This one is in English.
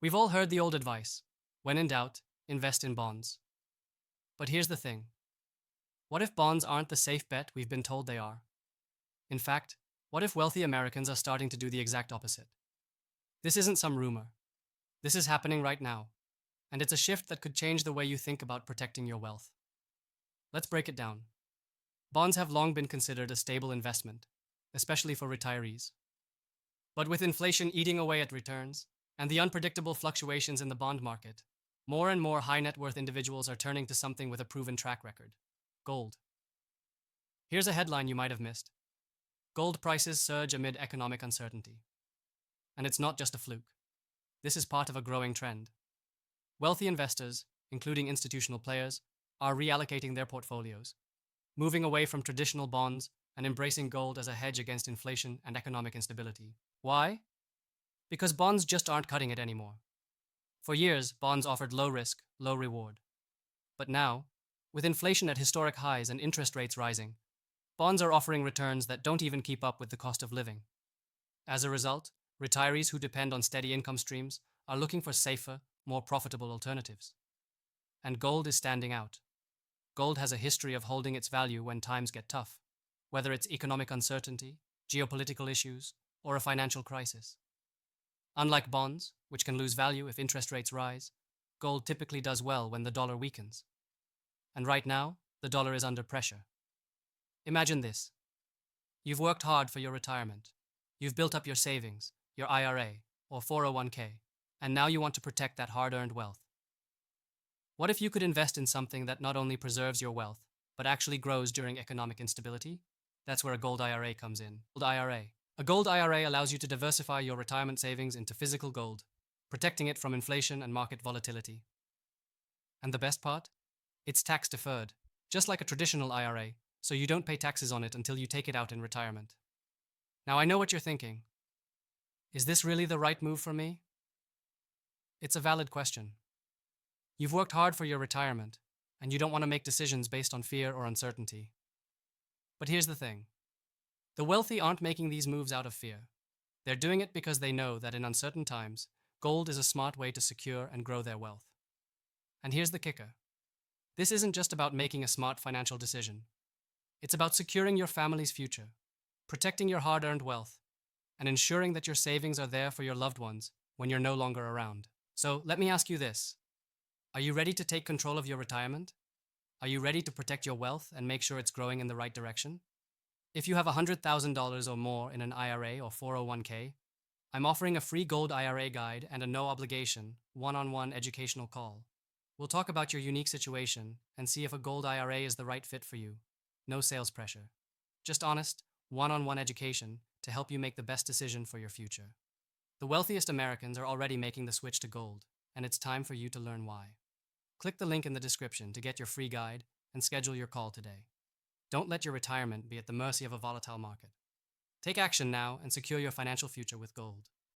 We've all heard the old advice: when in doubt, invest in bonds. But here's the thing: what if bonds aren't the safe bet we've been told they are? In fact, what if wealthy Americans are starting to do the exact opposite? This isn't some rumor. This is happening right now, and it's a shift that could change the way you think about protecting your wealth. Let's break it down. Bonds have long been considered a stable investment, especially for retirees. But with inflation eating away at returns and the unpredictable fluctuations in the bond market, more and more high net worth individuals are turning to something with a proven track record: gold. Here's a headline you might have missed: gold prices surge amid economic uncertainty. And it's not just a fluke. This is part of a growing trend. Wealthy investors, including institutional players, are reallocating their portfolios, moving away from traditional bonds and embracing gold as a hedge against inflation and economic instability. Why? Because bonds just aren't cutting it anymore. For years, bonds offered low risk, low reward. But now, with inflation at historic highs and interest rates rising, bonds are offering returns that don't even keep up with the cost of living. As a result, retirees who depend on steady income streams are looking for safer, more profitable alternatives. And gold is standing out. Gold has a history of holding its value when times get tough, whether it's economic uncertainty, geopolitical issues, or a financial crisis. Unlike bonds, which can lose value if interest rates rise, gold typically does well when the dollar weakens. And right now, the dollar is under pressure. Imagine this: you've worked hard for your retirement. You've built up your savings, your IRA, or 401k, and now you want to protect that hard-earned wealth. What if you could invest in something that not only preserves your wealth, but actually grows during economic instability? That's where a Gold IRA comes in. Gold IRA. A Gold IRA allows you to diversify your retirement savings into physical gold, protecting it from inflation and market volatility. And the best part? It's tax deferred, just like a traditional IRA, so you don't pay taxes on it until you take it out in retirement. Now I know what you're thinking. Is this really the right move for me? It's a valid question. You've worked hard for your retirement, and you don't want to make decisions based on fear or uncertainty. But here's the thing: the wealthy aren't making these moves out of fear. They're doing it because they know that in uncertain times, gold is a smart way to secure and grow their wealth. And here's the kicker: this isn't just about making a smart financial decision. It's about securing your family's future, protecting your hard-earned wealth, and ensuring that your savings are there for your loved ones when you're no longer around. So let me ask you this: are you ready to take control of your retirement? Are you ready to protect your wealth and make sure it's growing in the right direction? If you have $100,000 or more in an IRA or 401k, I'm offering a free Gold IRA guide and a no-obligation, one-on-one educational call. We'll talk about your unique situation and see if a Gold IRA is the right fit for you. No sales pressure. Just honest, one-on-one education to help you make the best decision for your future. The wealthiest Americans are already making the switch to gold, and it's time for you to learn why. Click the link in the description to get your free guide and schedule your call today. Don't let your retirement be at the mercy of a volatile market. Take action now and secure your financial future with gold.